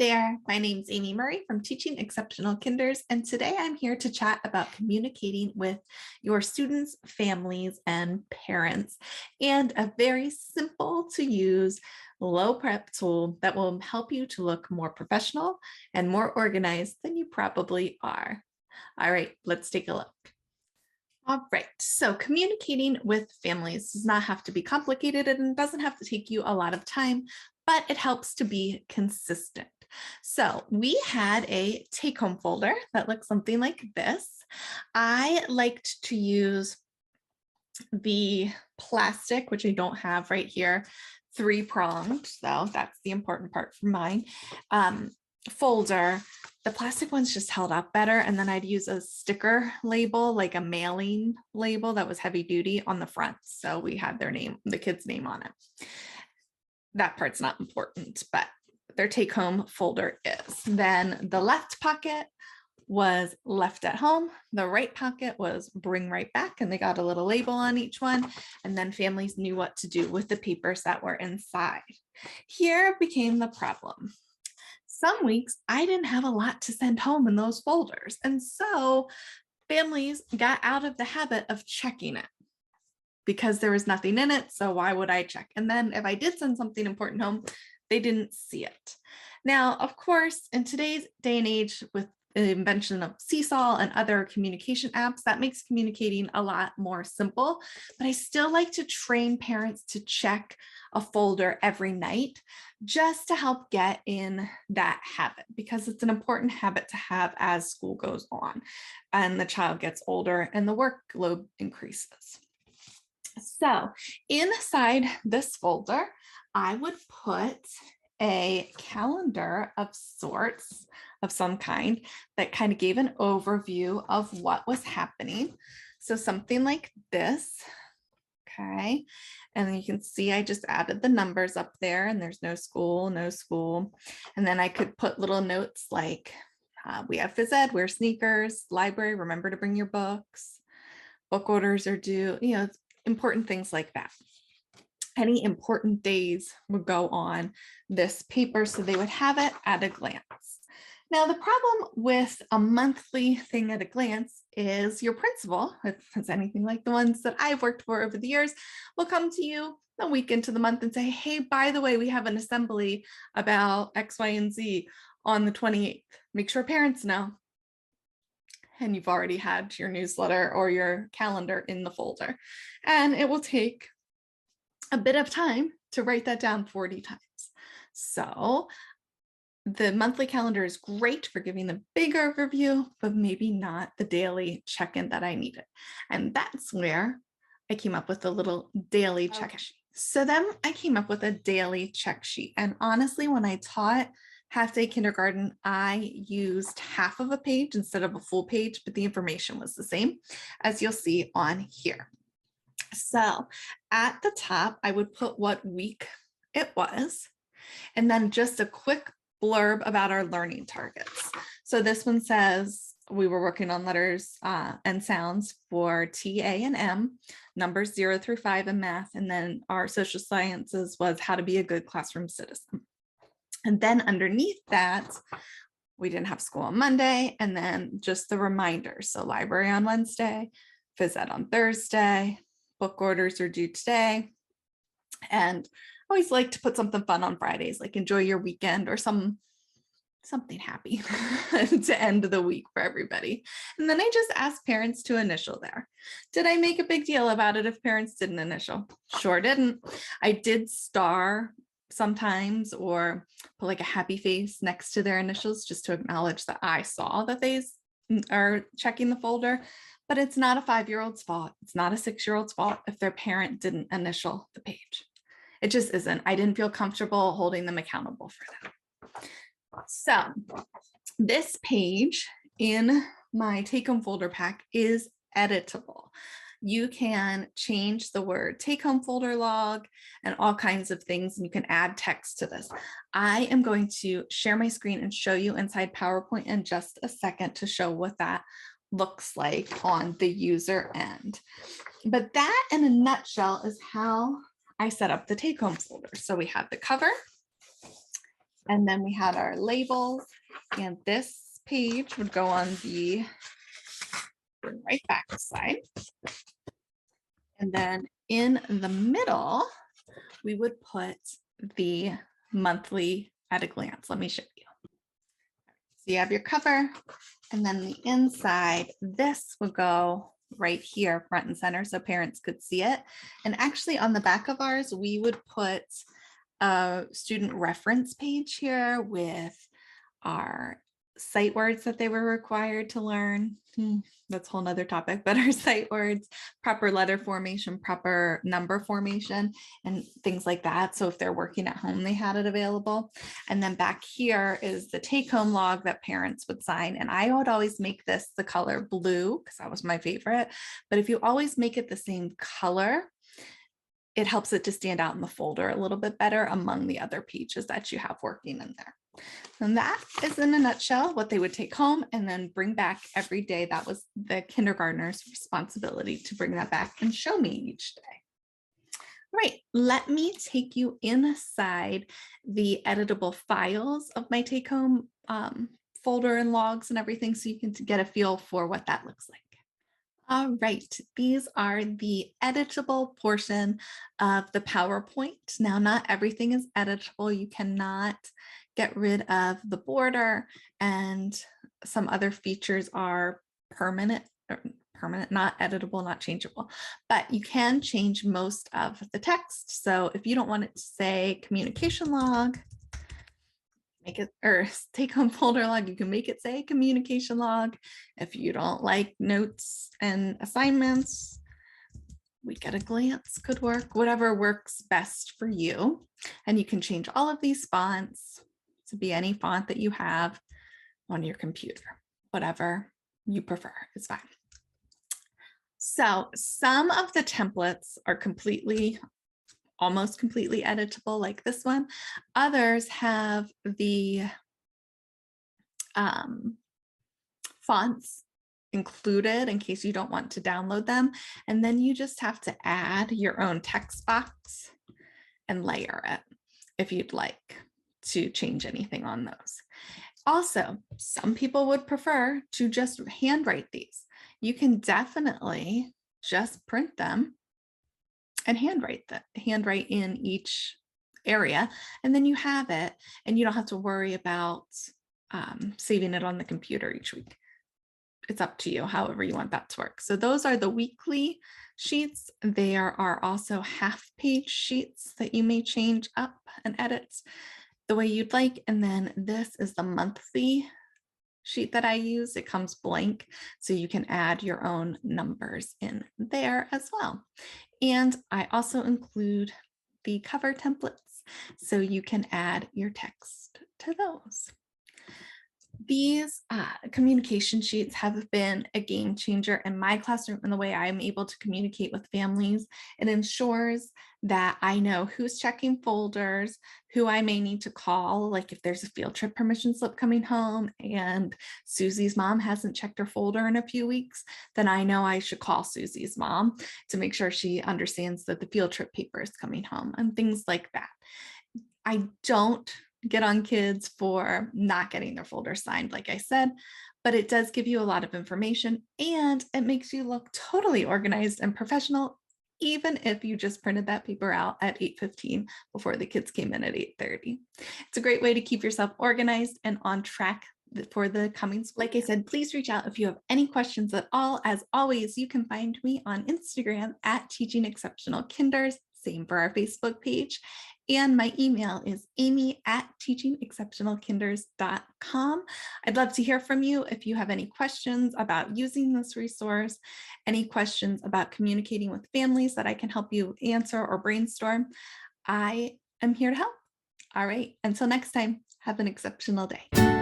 there, my name's Amy Murray from Teaching Exceptional Kinders, and today I'm here to chat about communicating with your students, families, and parents, and a very simple to use low prep tool that will help you to look more professional and more organized than you probably are. All right, let's take a look. All right, so communicating with families does not have to be complicated and doesn't have to take you a lot of time, but it helps to be consistent. So we had a take-home folder that looks something like this. I liked to use the plastic, which I don't have right here, 3-pronged, so that's the important part for mine, folder. The plastic ones just held up better, and then I'd use a sticker label, like a mailing label that was heavy duty on the front, so we had their name, the kid's name on it. That part's not important, but their take-home folder is. Then the left pocket was left at home. The right pocket was bring right back, and they got a little label on each one. And then families knew what to do with the papers that were inside. Here became the problem. Some weeks I didn't have a lot to send home in those folders. And so families got out of the habit of checking it because there was nothing in it. So why would I check? And then if I did send something important home, they didn't see it. Now, of course, in today's day and age with the invention of Seesaw and other communication apps, that makes communicating a lot more simple, but I still like to train parents to check a folder every night just to help get in that habit, because it's an important habit to have as school goes on and the child gets older and the workload increases. So inside this folder, I would put a calendar of sorts of some kind that kind of gave an overview of what was happening. So something like this, okay? And you can see I just added the numbers up there, and there's no school, no school. And then I could put little notes like, we have phys ed, wear sneakers, library, remember to bring your books, book orders are due, you know, important things like that. Any important days would go on this paper, so they would have it at a glance. Now, the problem with a monthly thing at a glance is your principal, if it's anything like the ones that I've worked for over the years, will come to you a week into the month and say, hey, by the way, we have an assembly about X, Y, and Z on the 28th. Make sure parents know. And you've already had your newsletter or your calendar in the folder. And it will take a bit of time to write that down 40 times. So the monthly calendar is great for giving the big overview, but maybe not the daily check-in that I needed. And that's where I came up with a little daily check sheet. So then I came up with a daily check sheet. And honestly, when I taught half-day kindergarten, I used half of a page instead of a full page, but the information was the same, as you'll see on here. So at the top, I would put what week it was, and then just a quick blurb about our learning targets. So this one says we were working on letters and sounds for T, A, and M, numbers 0 through 5 in math, and then our social sciences was how to be a good classroom citizen. And then underneath that, we didn't have school on Monday, and then just the reminders. So library on Wednesday, phys ed on Thursday, book orders are due today. And I always like to put something fun on Fridays, like enjoy your weekend or something happy to end the week for everybody. And then I just asked parents to initial there. Did I make a big deal about it if parents didn't initial? Sure didn't. I did star sometimes or put like a happy face next to their initials just to acknowledge that I saw that they are checking the folder. But it's not a 5-year-old's fault. It's not a 6-year-old's fault if their parent didn't initial the page. It just isn't. I didn't feel comfortable holding them accountable for that. So this page in my take-home folder pack is editable. You can change the word take-home folder log and all kinds of things, and you can add text to this. I am going to share my screen and show you inside PowerPoint in just a second to show what that looks like on the user end. But that in a nutshell is how I set up the take-home folder. So we have the cover, And then we had our labels, and this page would go on the right back side. And then in the middle, we would put the monthly at a glance. Let me show you. So you have your cover, and then the inside, this would go right here, front and center, so parents could see it. And actually on the back of ours, we would put a student reference page here with our sight words that they were required to learn. That's a whole nother topic, but our sight words, proper letter formation, proper number formation, and things like that. So if they're working at home, they had it available. And then back here is the take-home log that parents would sign. And I would always make this the color blue because that was my favorite. But if you always make it the same color, it helps it to stand out in the folder a little bit better among the other pages that you have working in there. And that is in a nutshell what they would take home and then bring back every day. That was the kindergartner's responsibility to bring that back and show me each day. Right, let me take you inside the editable files of my take home folder and logs and everything so you can get a feel for what that looks like. All right, these are the editable portion of the PowerPoint. Now, not everything is editable. You cannot get rid of the border, and some other features are permanent, not editable, not changeable, but you can change most of the text. So if you don't want it to say communication log, make it, or take home folder log, you can make it say communication log. If you don't like notes and assignments, week at a glance could work, whatever works best for you. And you can change all of these fonts to be any font that you have on your computer, whatever you prefer is fine. So some of the templates are almost completely editable, like this one. Others have the fonts included in case you don't want to download them. And then you just have to add your own text box and layer it if you'd like to change anything on those. Also, some people would prefer to just handwrite these. You can definitely just print them and handwrite in each area, and then you have it and you don't have to worry about saving it on the computer each week. It's up to you, however you want that to work. So those are the weekly sheets. There are also half-page sheets that you may change up and edit the way you'd like. And then this is the monthly sheet that I use. It comes blank, so you can add your own numbers in there as well. And I also include the cover templates, so you can add your text to those. These communication sheets have been a game changer in my classroom in the way I'm able to communicate with families. It ensures that I know who's checking folders, who I may need to call, like if there's a field trip permission slip coming home and Susie's mom hasn't checked her folder in a few weeks, then I know I should call Susie's mom to make sure she understands that the field trip paper is coming home and things like that. I don't get on kids for not getting their folder signed, like I said, but it does give you a lot of information and it makes you look totally organized and professional, even if you just printed that paper out at 8:15 before the kids came in at 8:30. It's a great way to keep yourself organized and on track for the coming school. Like I said, please reach out if you have any questions at all. As always, you can find me on Instagram at Teaching Exceptional Kinders, same for our Facebook page. And my email is amy@teachingexceptionalkinders.com. I'd love to hear from you if you have any questions about using this resource, any questions about communicating with families that I can help you answer or brainstorm. I am here to help. All right, until next time, have an exceptional day.